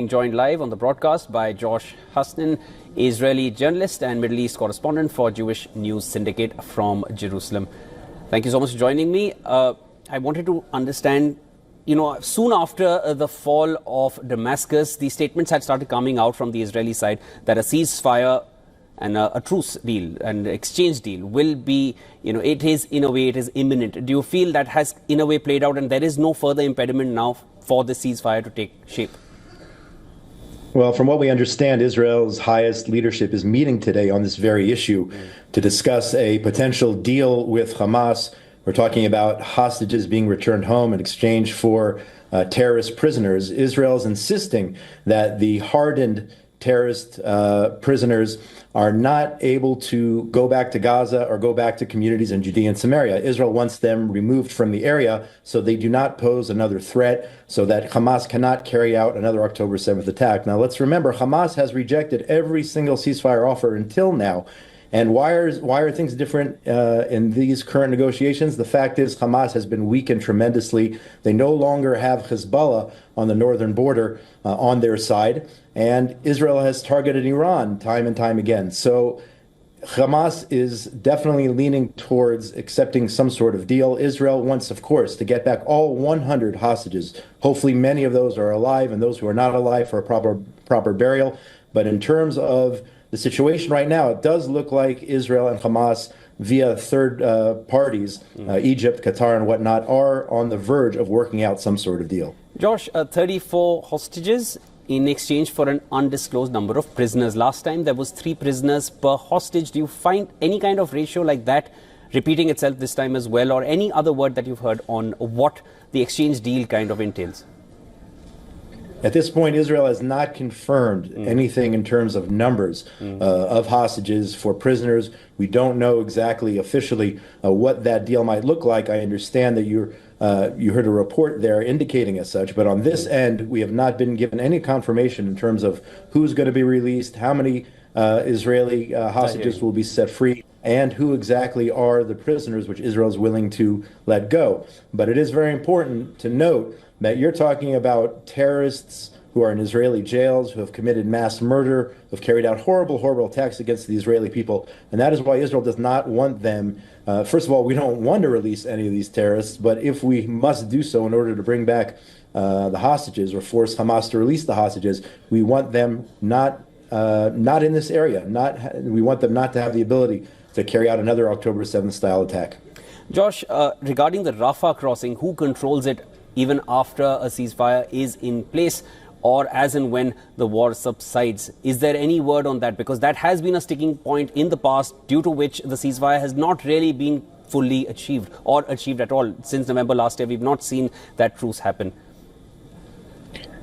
Joined live on the broadcast by Josh Hasten, Israeli journalist and Middle East correspondent for Jewish News Syndicate from Jerusalem. Thank you so much for joining me. I wanted to understand, soon after the fall of Damascus, the statements had started coming out from the Israeli side that a ceasefire and a truce deal and exchange deal will be, it is imminent. Do you feel that has in a way played out and there is no further impediment now for the ceasefire to take shape? Well, from what we understand, Israel's highest leadership is meeting today on this very issue to discuss a potential deal with Hamas. We're talking about hostages being returned home in exchange for terrorist prisoners. Israel is insisting that the hardened terrorist prisoners are not able to go back to Gaza or go back to communities in Judea and Samaria. Israel wants them removed from the area so they do not pose another threat, so that Hamas cannot carry out another October 7th attack. Now, let's remember, Hamas has rejected every single ceasefire offer until now. And why are things different in these current negotiations? The fact is Hamas has been weakened tremendously. They no longer have Hezbollah on the northern border on their side. And Israel has targeted Iran time and time again. So Hamas is definitely leaning towards accepting some sort of deal. Israel wants, of course, to get back all 100 hostages. Hopefully many of those are alive and those who are not alive for a proper burial. But in terms of the situation right now, it does look like Israel and Hamas, via third parties, Egypt, Qatar, and whatnot, are on the verge of working out some sort of deal. Josh, 34 hostages in exchange for an undisclosed number of prisoners. Last time there was 3 prisoners per hostage. Do you find any kind of ratio like that repeating itself this time as well, or any other word that you've heard on what the exchange deal kind of entails? At this point, Israel has not confirmed anything in terms of numbers of hostages for prisoners. We don't know exactly officially what that deal might look like. I understand that you heard a report there indicating as such, but on this end, we have not been given any confirmation in terms of who's going to be released, how many Israeli hostages will be set free, and who exactly are the prisoners which Israel is willing to let go. But it is very important to note that you're talking about terrorists who are in Israeli jails, who have committed mass murder, who have carried out horrible attacks against the Israeli people. And that is why Israel does not want them. First of all, we don't want to release any of these terrorists, but if we must do so in order to bring back the hostages or force Hamas to release the hostages, we want them not in this area. We want them not to have the ability to carry out another October 7th style attack. Josh, regarding the Rafah crossing, who controls it even after a ceasefire is in place, or as and when the war subsides? Is there any word on that? Because that has been a sticking point in the past, due to which the ceasefire has not really been fully achieved or achieved at all. Since November last year, we've not seen that truce happen.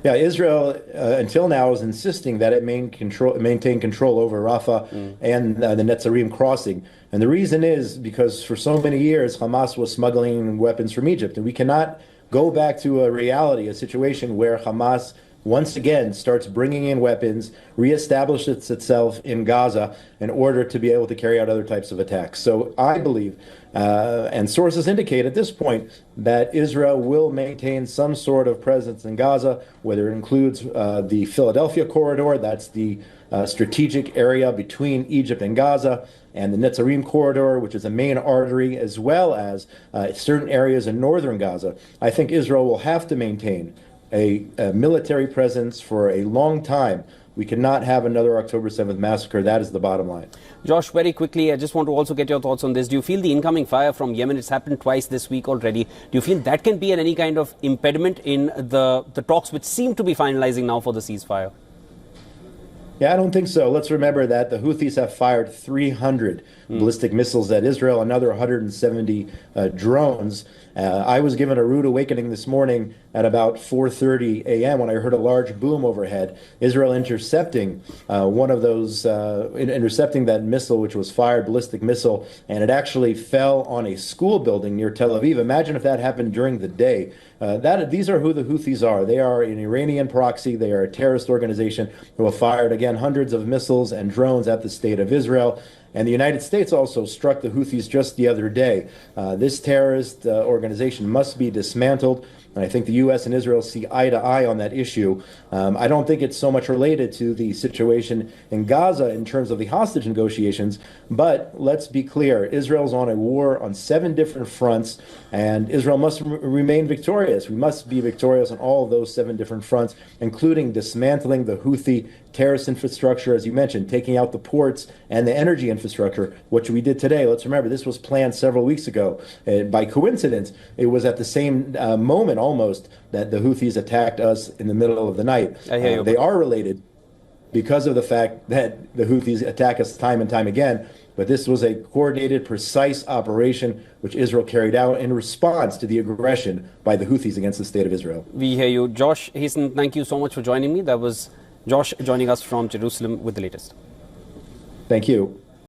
Yeah, Israel until now is insisting that it maintain control over Rafah and the Netzarim crossing. And the reason is because for so many years, Hamas was smuggling weapons from Egypt. And we cannot go back to a situation where Hamas once again starts bringing in weapons, reestablishes itself in Gaza in order to be able to carry out other types of attacks. So I believe, and sources indicate at this point, that Israel will maintain some sort of presence in Gaza, whether it includes the Philadelphia corridor, that's the strategic area between Egypt and Gaza, and the Netzarim corridor, which is a main artery, as well as certain areas in northern Gaza. I think Israel will have to maintain a military presence for a long time. We cannot have another October 7th massacre. That is the bottom line. Josh, very quickly, I just want to also get your thoughts on this. Do you feel the incoming fire from Yemen, it's happened twice this week already, do you feel that can be any kind of impediment in the talks which seem to be finalizing now for the ceasefire? Yeah, I don't think so. Let's remember that the Houthis have fired 300 ballistic missiles at Israel, another 170 drones. I was given a rude awakening this morning at about 4:30 a.m. when I heard a large boom overhead. Israel intercepting one of those, intercepting that missile, which was fired, ballistic missile, and it actually fell on a school building near Tel Aviv. Imagine if that happened during the day. These are who the Houthis are. They are an Iranian proxy. They are a terrorist organization who have fired, again, hundreds of missiles and drones at the state of Israel. And the United States also struck the Houthis just the other day. This terrorist organization must be dismantled. And I think the U.S. and Israel see eye to eye on that issue. I don't think it's so much related to the situation in Gaza in terms of the hostage negotiations, but let's be clear, Israel's on a war on 7 different fronts, and Israel must remain victorious. We must be victorious on all of those 7 different fronts, including dismantling the Houthi terrorist infrastructure, as you mentioned, taking out the ports and the energy infrastructure, which we did today. Let's remember, this was planned several weeks ago. By coincidence, it was at the same moment almost that the Houthis attacked us in the middle of the night. I hear you. They are related because of the fact that the Houthis attack us time and time again. But this was a coordinated, precise operation which Israel carried out in response to the aggression by the Houthis against the state of Israel. We hear you. Josh Hasten, thank you so much for joining me. That was Josh joining us from Jerusalem with the latest. Thank you.